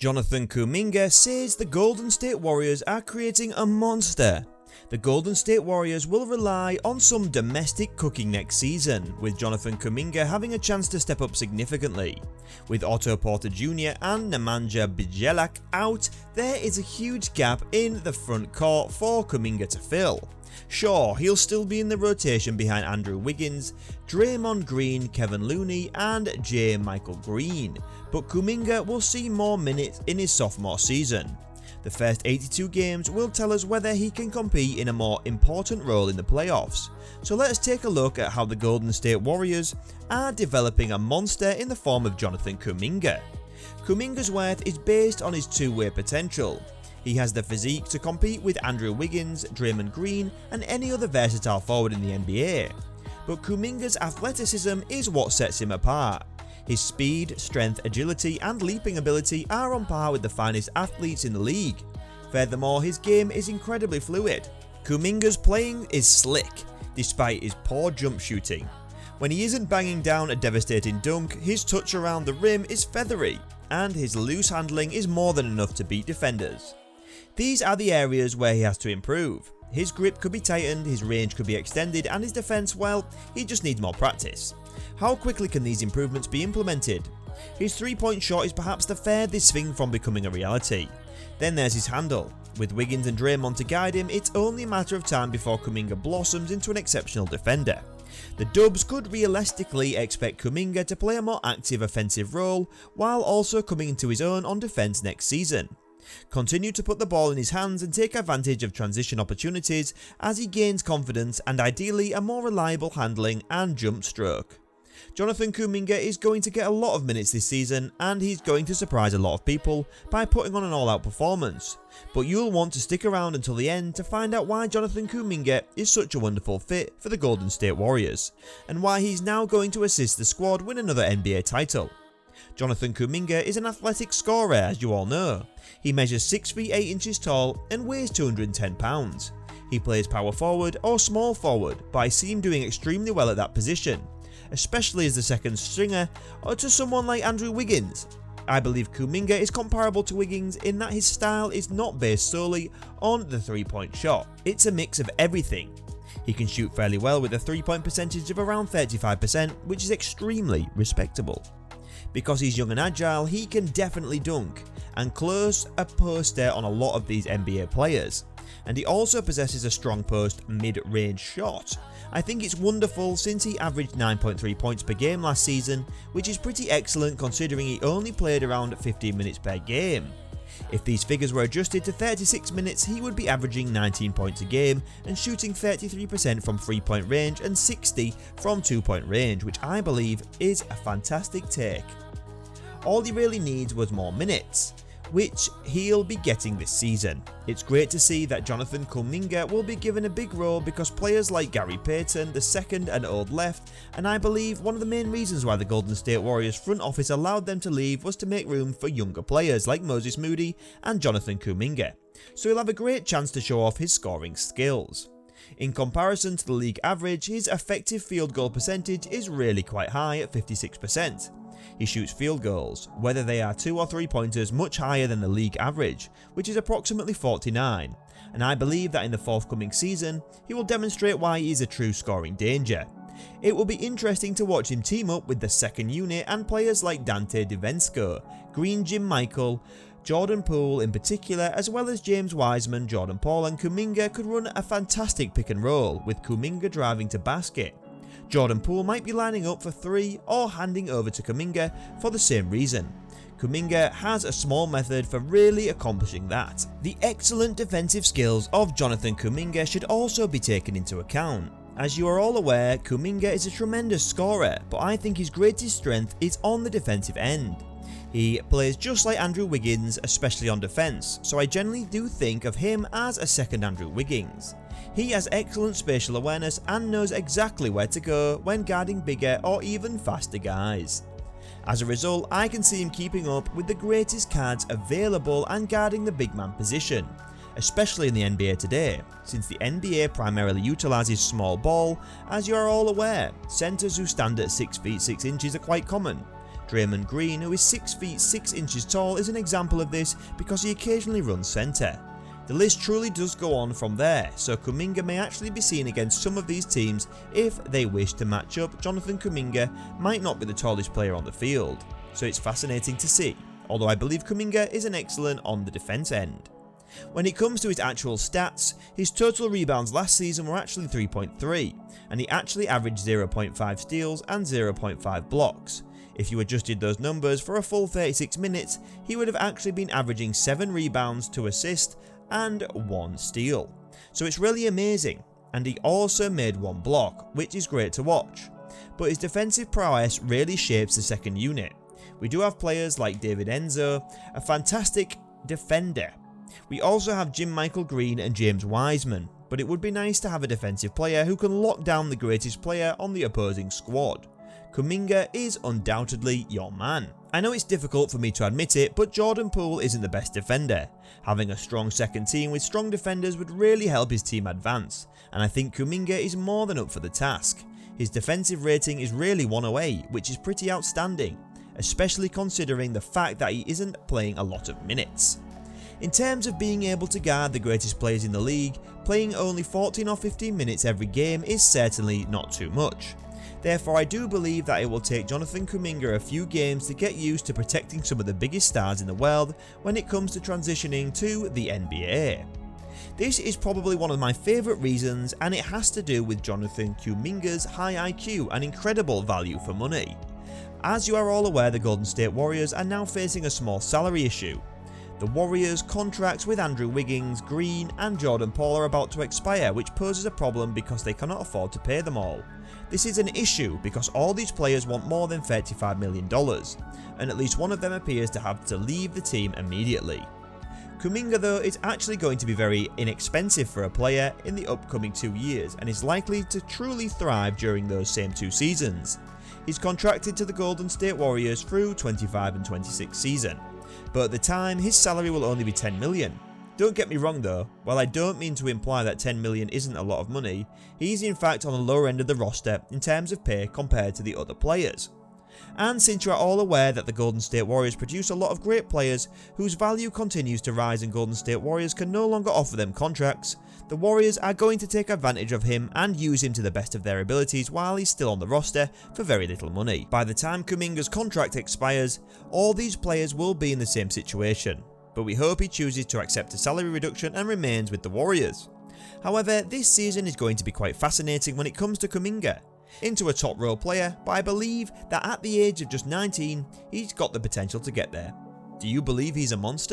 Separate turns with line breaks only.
Jonathan Kuminga says the Golden State Warriors are creating a monster. The Golden State Warriors will rely on some domestic cooking next season, with Jonathan Kuminga having a chance to step up significantly. With Otto Porter Jr. and Nemanja Bjelica out, there is a huge gap in the front court for Kuminga to fill. Sure, he'll still be in the rotation behind Andrew Wiggins, Draymond Green, Kevin Looney and J. Michael Green, but Kuminga will see more minutes in his sophomore season. The first 82 games will tell us whether he can compete in a more important role in the playoffs. So let's take a look at how the Golden State Warriors are developing a monster in the form of Jonathan Kuminga. Kuminga's worth is based on his two-way potential. He has the physique to compete with Andrew Wiggins, Draymond Green and any other versatile forward in the NBA. But Kuminga's athleticism is what sets him apart. His speed, strength, agility and leaping ability are on par with the finest athletes in the league. Furthermore, his game is incredibly fluid. Kuminga's playing is slick, despite his poor jump shooting. When he isn't banging down a devastating dunk, his touch around the rim is feathery, and his loose handling is more than enough to beat defenders. These are the areas where he has to improve. His grip could be tightened, his range could be extended, and his defense, well, he just needs more practice. How quickly can these improvements be implemented? His three-point shot is perhaps the furthest thing from becoming a reality. Then there's his handle. With Wiggins and Draymond to guide him, it's only a matter of time before Kuminga blossoms into an exceptional defender. The Dubs could realistically expect Kuminga to play a more active offensive role while also coming into his own on defense next season. Continue to put the ball in his hands and take advantage of transition opportunities as he gains confidence and ideally a more reliable handling and jump stroke. Jonathan Kuminga is going to get a lot of minutes this season and he's going to surprise a lot of people by putting on an all-out performance. But you'll want to stick around until the end to find out why Jonathan Kuminga is such a wonderful fit for the Golden State Warriors and why he's now going to assist the squad win another NBA title. Jonathan Kuminga is an athletic scorer, as you all know. He measures 6 feet 8 inches tall and weighs 210 pounds. He plays power forward or small forward, but I see him doing extremely well at that position, especially as the second stringer or to someone like Andrew Wiggins. I believe Kuminga is comparable to Wiggins in that his style is not based solely on the three-point shot. It's a mix of everything. He can shoot fairly well with a three-point percentage of around 35%, which is extremely respectable. Because he's young and agile, he can definitely dunk and close a poster on a lot of these NBA players. And he also possesses a strong post mid-range shot. I think it's wonderful since he averaged 9.3 points per game last season, which is pretty excellent considering he only played around 15 minutes per game. If these figures were adjusted to 36 minutes, he would be averaging 19 points a game and shooting 33% from 3-point range and 60% from 2-point range, which I believe is a fantastic take. All he really needs was more minutes, which he'll be getting this season. It's great to see that Jonathan Kuminga will be given a big role because players like Gary Payton, the second and old left, and I believe one of the main reasons why the Golden State Warriors front office allowed them to leave was to make room for younger players like Moses Moody and Jonathan Kuminga, so he'll have a great chance to show off his scoring skills. In comparison to the league average, his effective field goal percentage is really quite high at 56%. He shoots field goals, whether they are 2 or 3 pointers, much higher than the league average, which is approximately 49, and I believe that in the forthcoming season, he will demonstrate why he is a true scoring danger. It will be interesting to watch him team up with the second unit and players like Dante DiVincenzo, Green Jim Michael, Jordan Poole in particular, as well as James Wiseman, Jordan Paul and Kuminga could run a fantastic pick and roll, with Kuminga driving to basket. Jordan Poole might be lining up for 3 or handing over to Kuminga for the same reason. Kuminga has a small method for really accomplishing that. The excellent defensive skills of Jonathan Kuminga should also be taken into account. As you are all aware, Kuminga is a tremendous scorer, but I think his greatest strength is on the defensive end. He plays just like Andrew Wiggins, especially on defense, so I generally do think of him as a second Andrew Wiggins. He has excellent spatial awareness and knows exactly where to go when guarding bigger or even faster guys. As a result, I can see him keeping up with the greatest cards available and guarding the big man position, especially in the NBA today, since the NBA primarily utilises small ball. As you are all aware, centres who stand at 6 feet 6 inches are quite common. Draymond Green, who is 6 feet 6 inches tall, is an example of this because he occasionally runs centre. The list truly does go on from there, so Kuminga may actually be seen against some of these teams if they wish to match up. Jonathan Kuminga might not be the tallest player on the field, so it's fascinating to see, although I believe Kuminga is an excellent on the defence end. When it comes to his actual stats, his total rebounds last season were actually 3.3, and he actually averaged 0.5 steals and 0.5 blocks. If you adjusted those numbers for a full 36 minutes, he would have actually been averaging 7 rebounds, 2 assists, and 1 steal. So it's really amazing, and he also made 1 block, which is great to watch. But his defensive prowess really shapes the second unit. We do have players like David Enzo, a fantastic defender. We also have Jim Michael Green and James Wiseman, but it would be nice to have a defensive player who can lock down the greatest player on the opposing squad. Kuminga is undoubtedly your man. I know it's difficult for me to admit it, but Jordan Poole isn't the best defender. Having a strong second team with strong defenders would really help his team advance, and I think Kuminga is more than up for the task. His defensive rating is really 108, which is pretty outstanding, especially considering the fact that he isn't playing a lot of minutes. In terms of being able to guard the greatest players in the league, playing only 14 or 15 minutes every game is certainly not too much. Therefore, I do believe that it will take Jonathan Kuminga a few games to get used to protecting some of the biggest stars in the world when it comes to transitioning to the NBA. This is probably one of my favourite reasons, and it has to do with Jonathan Kuminga's high IQ and incredible value for money. As you are all aware, the Golden State Warriors are now facing a small salary issue. The Warriors' contracts with Andrew Wiggins, Green and Jordan Poole are about to expire, which poses a problem because they cannot afford to pay them all. This is an issue because all these players want more than $35 million, and at least one of them appears to have to leave the team immediately. Kuminga though is actually going to be very inexpensive for a player in the upcoming 2 years and is likely to truly thrive during those same 2 seasons. He's contracted to the Golden State Warriors through 25 and 26 season, but at the time his salary will only be $10 million. Don't get me wrong though, while I don't mean to imply that $10 million isn't a lot of money, he's in fact on the lower end of the roster in terms of pay compared to the other players. And since you are all aware that the Golden State Warriors produce a lot of great players whose value continues to rise and Golden State Warriors can no longer offer them contracts, the Warriors are going to take advantage of him and use him to the best of their abilities while he's still on the roster for very little money. By the time Kuminga's contract expires, all these players will be in the same situation, but we hope he chooses to accept a salary reduction and remains with the Warriors. However, this season is going to be quite fascinating when it comes to Kuminga. Into a top role player, but I believe that at the age of just 19, he's got the potential to get there. Do you believe he's a monster?